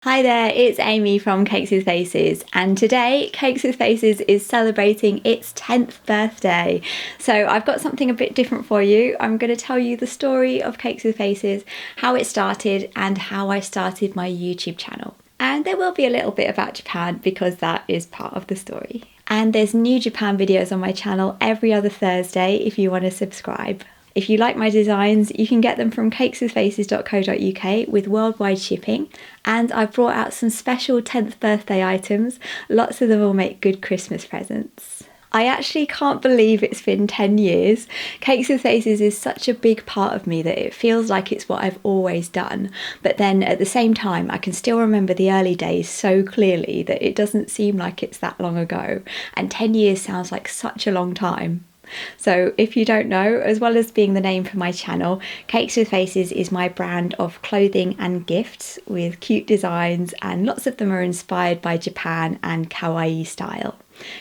Hi there, it's Amy from Cakes with Faces, and today Cakes with Faces is celebrating its 10th birthday. So I've got something a bit different for you. I'm going to tell you the story of Cakes with Faces, how it started and how I started my YouTube channel. And there will be a little bit about Japan because that is part of the story. And there's new Japan videos on my channel every other Thursday if you want to subscribe. If you like my designs, you can get them from cakeswithfaces.co.uk with worldwide shipping, and I've brought out some special 10th birthday items. Lots of them will make good Christmas presents. I actually can't believe it's been 10 years. Cakes with Faces is such a big part of me that it feels like it's what I've always done. But then at the same time, I can still remember the early days so clearly that it doesn't seem like it's that long ago. And 10 years sounds like such a long time. So if you don't know, as well as being the name for my channel, Cakes with Faces is my brand of clothing and gifts with cute designs, and lots of them are inspired by Japan and kawaii style.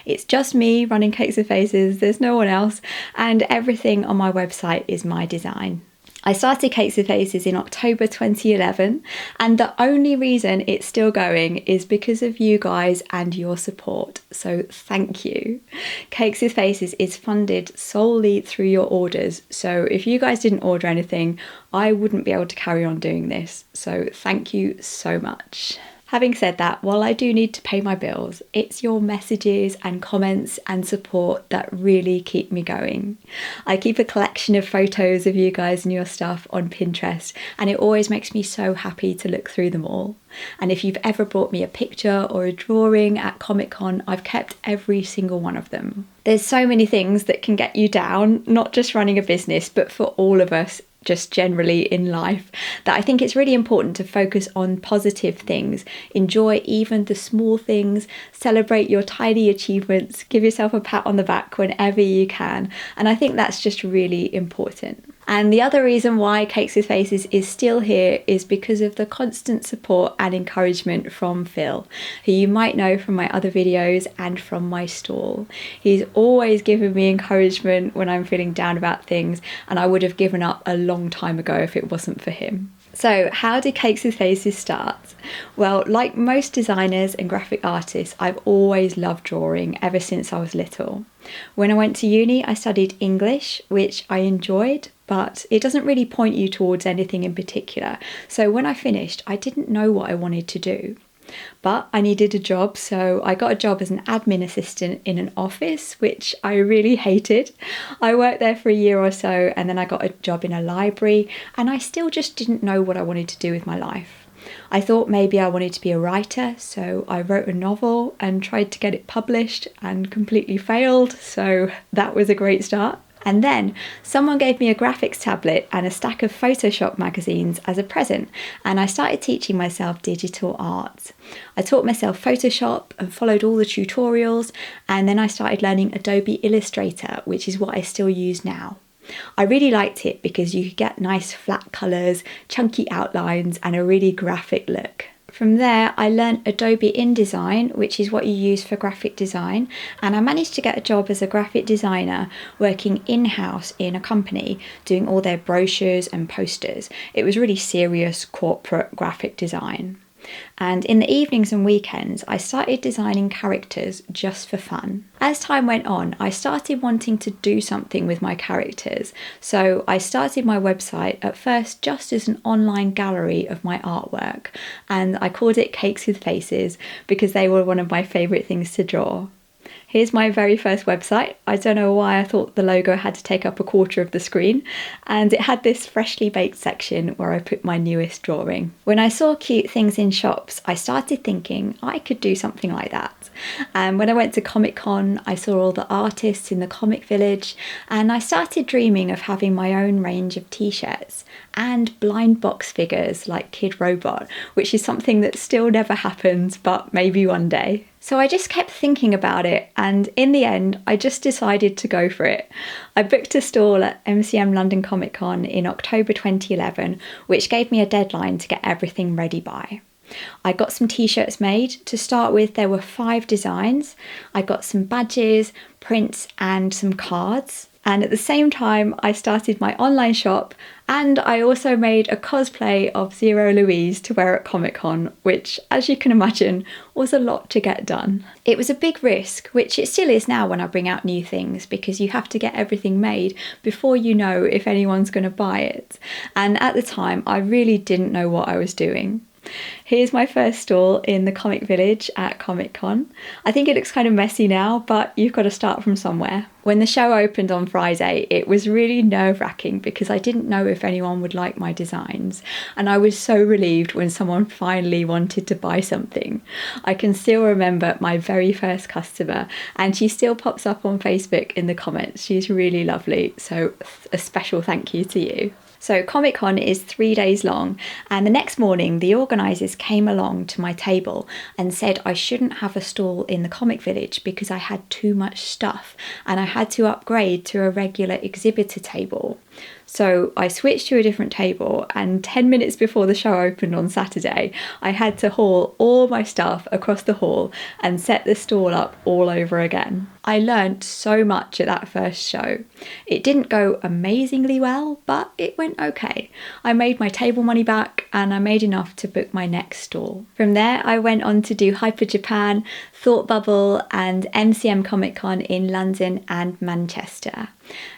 It's just me running Cakes with Faces, there's no one else, and everything on my website is my design. I started Cakes with Faces in October 2011, and the only reason it's still going is because of you guys and your support, so thank you. Cakes with Faces is funded solely through your orders, so if you guys didn't order anything, I wouldn't be able to carry on doing this, so thank you so much. Having said that, while I do need to pay my bills, it's your messages and comments and support that really keep me going. I keep a collection of photos of you guys and your stuff on Pinterest, and it always makes me so happy to look through them all. And if you've ever brought me a picture or a drawing at Comic-Con, I've kept every single one of them. There's so many things that can get you down, not just running a business, but for all of us just generally in life, that I think it's really important to focus on positive things, enjoy even the small things, celebrate your tiny achievements, give yourself a pat on the back whenever you can, and I think that's just really important. And the other reason why Cakes with Faces is still here is because of the constant support and encouragement from Phil, who you might know from my other videos and from my stall. He's always given me encouragement when I'm feeling down about things, and I would have given up a long time ago if it wasn't for him. So how did Cakes with Faces start? Well, like most designers and graphic artists, I've always loved drawing ever since I was little. When I went to uni, I studied English, which I enjoyed, but it doesn't really point you towards anything in particular. So when I finished, I didn't know what I wanted to do. But I needed a job, so I got a job as an admin assistant in an office, which I really hated. I worked there for a year or so, and then I got a job in a library, and I still just didn't know what I wanted to do with my life. I thought maybe I wanted to be a writer, so I wrote a novel and tried to get it published and completely failed, so that was a great start. And then someone gave me a graphics tablet and a stack of Photoshop magazines as a present, and I started teaching myself digital art. I taught myself Photoshop and followed all the tutorials, and then I started learning Adobe Illustrator, which is what I still use now. I really liked it because you could get nice flat colours, chunky outlines, and a really graphic look. From there, I learnt Adobe InDesign, which is what you use for graphic design, and I managed to get a job as a graphic designer working in-house in a company, doing all their brochures and posters. It was really serious corporate graphic design. And in the evenings and weekends, I started designing characters just for fun. As time went on, I started wanting to do something with my characters, so I started my website at first just as an online gallery of my artwork, and I called it Cakes with Faces because they were one of my favourite things to draw. Here's my very first website. I don't know why I thought the logo had to take up a quarter of the screen, and it had this freshly baked section where I put my newest drawing. When I saw cute things in shops, I started thinking I could do something like that. And when I went to Comic-Con, I saw all the artists in the comic village, and I started dreaming of having my own range of t-shirts and blind box figures like Kid Robot, which is something that still never happens, but maybe one day. So I just kept thinking about it, and in the end I just decided to go for it. I booked a stall at MCM London Comic Con in October 2011, which gave me a deadline to get everything ready by. I got some t-shirts made. To start with, there were 5 designs. I got some badges, prints and some cards. And at the same time, I started my online shop, and I also made a cosplay of Zero Louise to wear at Comic-Con, which, as you can imagine, was a lot to get done. It was a big risk, which it still is now when I bring out new things, because you have to get everything made before you know if anyone's going to buy it. And at the time, I really didn't know what I was doing. Here's my first stall in the Comic Village at Comic-Con. I think it looks kind of messy now, but you've got to start from somewhere. When the show opened on Friday, it was really nerve-wracking because I didn't know if anyone would like my designs, and I was so relieved when someone finally wanted to buy something. I can still remember my very first customer, and she still pops up on Facebook in the comments. She's really lovely, so a special thank you to you. So Comic-Con is 3 days long, and the next morning the organisers came along to my table and said I shouldn't have a stall in the Comic Village because I had too much stuff and I had to upgrade to a regular exhibitor table. So I switched to a different table, and 10 minutes before the show opened on Saturday, I had to haul all my stuff across the hall and set the stall up all over again. I learnt so much at that first show. It didn't go amazingly well, but it went okay. I made my table money back, and I made enough to book my next stall. From there, I went on to do Hyper Japan, Thought Bubble, and MCM Comic Con in London and Manchester.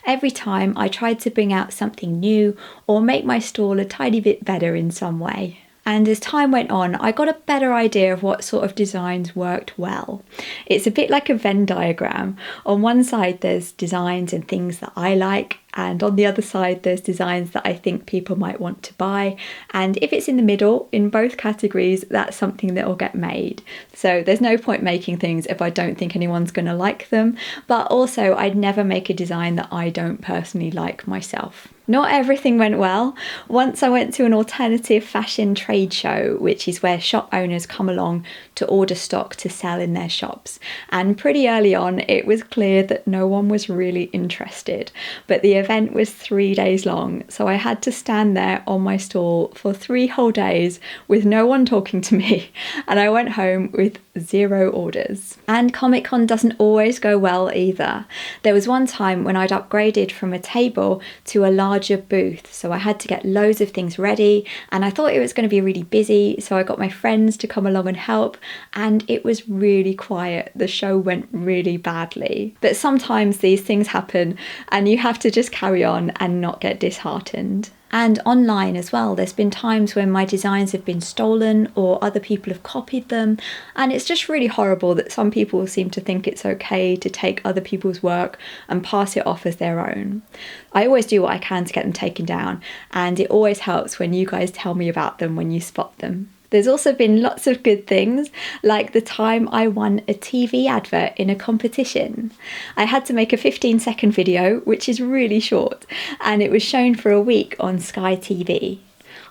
Every time I tried to bring out something new or make my stall a tiny bit better in some way. And as time went on, I got a better idea of what sort of designs worked well. It's a bit like a Venn diagram. On one side there's designs and things that I like, and on the other side there's designs that I think people might want to buy, and if it's in the middle in both categories, that's something that will get made. So there's no point making things if I don't think anyone's going to like them, but also I'd never make a design that I don't personally like myself. Not everything went well. Once I went to an alternative fashion trade show, which is where shop owners come along to order stock to sell in their shops, and pretty early on it was clear that no one was really interested, but the event was 3 days long, so I had to stand there on my stall for 3 whole days with no one talking to me, and I went home with 0 orders. And Comic-Con doesn't always go well either. There was one time when I'd upgraded from a table to a larger booth, so I had to get loads of things ready, and I thought it was going to be really busy, so I got my friends to come along and help, and it was really quiet. The show went really badly. But sometimes these things happen, and you have to just carry on and not get disheartened. And online as well, there's been times when my designs have been stolen or other people have copied them, and it's just really horrible that some people seem to think it's okay to take other people's work and pass it off as their own. I always do what I can to get them taken down, and it always helps when you guys tell me about them when you spot them. There's also been lots of good things, like the time I won a TV advert in a competition. I had to make a 15-second video, which is really short, and it was shown for a week on Sky TV.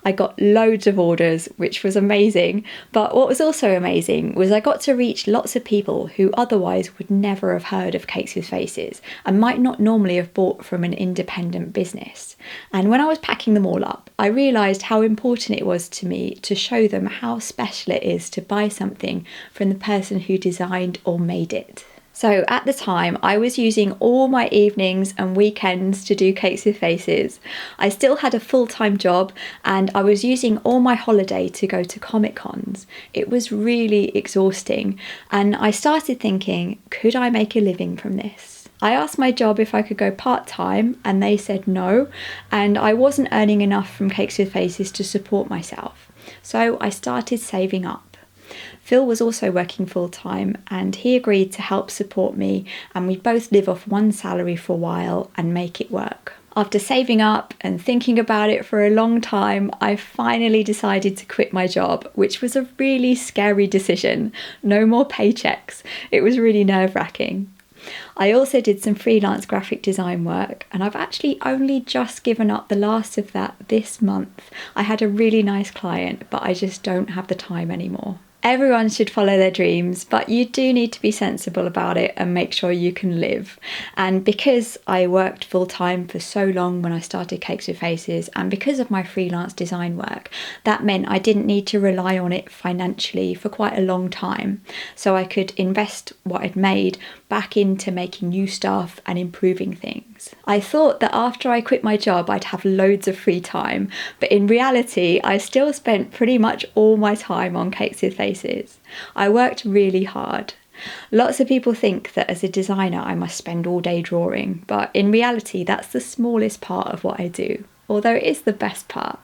I got loads of orders, which was amazing, but what was also amazing was I got to reach lots of people who otherwise would never have heard of Cakes with Faces and might not normally have bought from an independent business. And when I was packing them all up, I realised how important it was to me to show them how special it is to buy something from the person who designed or made it. So at the time, I was using all my evenings and weekends to do Cakes with Faces. I still had a full-time job, and I was using all my holiday to go to Comic-Cons. It was really exhausting, and I started thinking, could I make a living from this? I asked my job if I could go part-time, and they said no, and I wasn't earning enough from Cakes with Faces to support myself. So I started saving up. Phil was also working full-time, and he agreed to help support me, and we both live off one salary for a while and make it work. After saving up and thinking about it for a long time, I finally decided to quit my job, which was a really scary decision. No more paychecks. It was really nerve-wracking. I also did some freelance graphic design work, and I've actually only just given up the last of that this month. I had a really nice client, but I just don't have the time anymore. Everyone should follow their dreams, but you do need to be sensible about it and make sure you can live. And because I worked full time for so long when I started Cakes with Faces, and because of my freelance design work, that meant I didn't need to rely on it financially for quite a long time. So I could invest what I'd made back into making new stuff and improving things. I thought that after I quit my job, I'd have loads of free time, but in reality, I still spent pretty much all my time on Cakes with Faces. I worked really hard. Lots of people think that as a designer I must spend all day drawing, but in reality that's the smallest part of what I do, although it is the best part.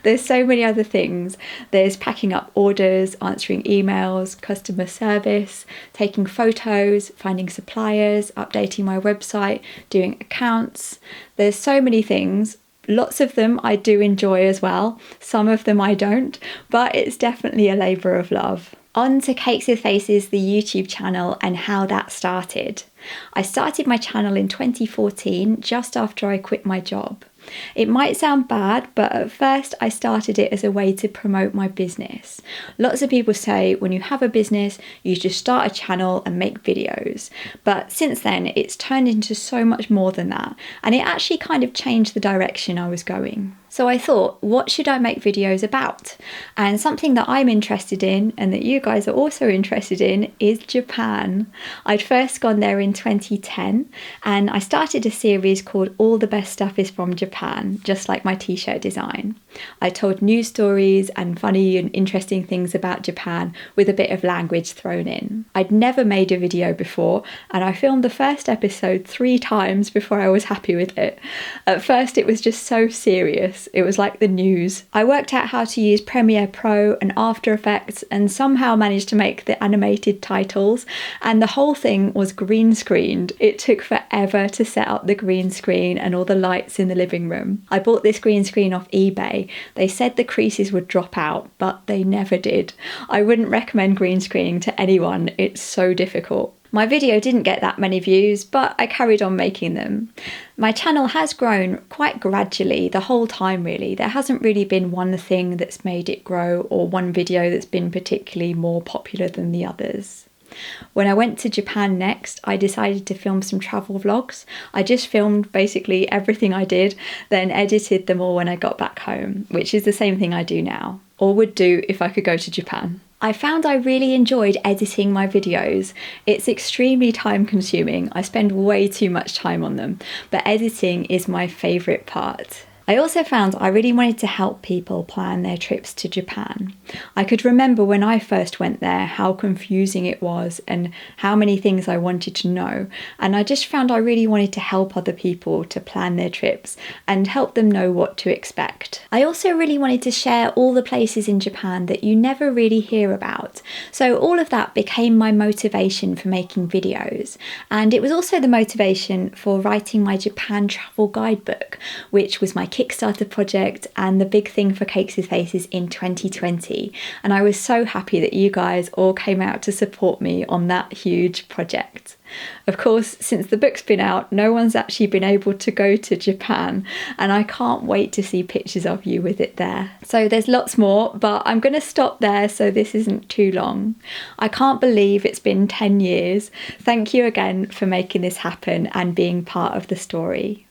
There's so many other things. There's packing up orders, answering emails, customer service, taking photos, finding suppliers, updating my website, doing accounts. There's so many things. Lots of them I do enjoy as well, some of them I don't, but it's definitely a labour of love. On to Cakes with Faces, the YouTube channel, and how that started. I started my channel in 2014, just after I quit my job. It might sound bad, but at first I started it as a way to promote my business. Lots of people say when you have a business, you just start a channel and make videos. But since then, it's turned into so much more than that, and it actually kind of changed the direction I was going. So I thought, what should I make videos about? And something that I'm interested in, and that you guys are also interested in, is Japan. I'd first gone there in 2010, and I started a series called All the Best Stuff is from Japan, just like my t-shirt design. I told news stories and funny and interesting things about Japan with a bit of language thrown in. I'd never made a video before, and I filmed the first episode 3 times before I was happy with it. At first it was just so serious. It was like the news. I worked out how to use Premiere Pro and After Effects and somehow managed to make the animated titles, and the whole thing was green screened. It took forever to set up the green screen and all the lights in the living room. I bought this green screen off eBay. They said the creases would drop out, but they never did. I wouldn't recommend green screening to anyone. It's so difficult. My video didn't get that many views, but I carried on making them. My channel has grown quite gradually the whole time really. There hasn't really been one thing that's made it grow or one video that's been particularly more popular than the others. When I went to Japan next, I decided to film some travel vlogs. I just filmed basically everything I did, then edited them all when I got back home, which is the same thing I do now, or would do if I could go to Japan. I found I really enjoyed editing my videos. It's extremely time consuming. I spend way too much time on them, but editing is my favourite part. I also found I really wanted to help people plan their trips to Japan. I could remember when I first went there how confusing it was and how many things I wanted to know, and I just found I really wanted to help other people to plan their trips and help them know what to expect. I also really wanted to share all the places in Japan that you never really hear about, so all of that became my motivation for making videos, and it was also the motivation for writing my Japan travel guidebook, which was my Kickstarter project and the big thing for Cakes with Faces in 2020, and I was so happy that you guys all came out to support me on that huge project. Of course, since the book's been out, no one's actually been able to go to Japan, and I can't wait to see pictures of you with it there. So there's lots more, but I'm going to stop there so this isn't too long. I can't believe it's been 10 years. Thank you again for making this happen and being part of the story.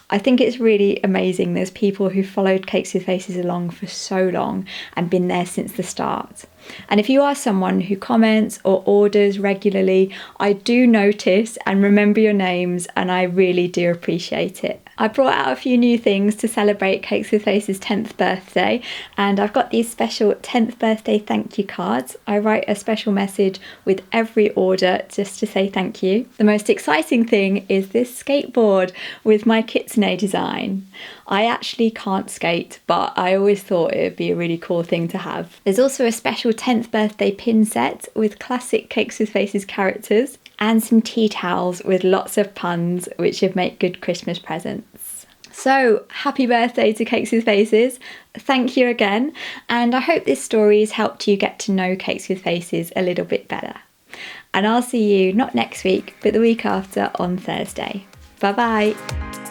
I think it's really amazing there's people who followed Cakes with Faces along for so long and been there since the start. And if you are someone who comments or orders regularly, I do notice and remember your names, and I really do appreciate it. I brought out a few new things to celebrate Cakes with Faces' 10th birthday, and I've got these special 10th birthday thank you cards. I write a special message with every order just to say thank you. The most exciting thing is this skateboard with my kitsune design. I actually can't skate, but I always thought it would be a really cool thing to have. There's also a special 10th birthday pin set with classic Cakes with Faces characters, and some tea towels with lots of puns, which would make good Christmas presents. So, happy birthday to Cakes with Faces. Thank you again, and I hope this story has helped you get to know Cakes with Faces a little bit better. And I'll see you not next week, but the week after on Thursday. Bye bye.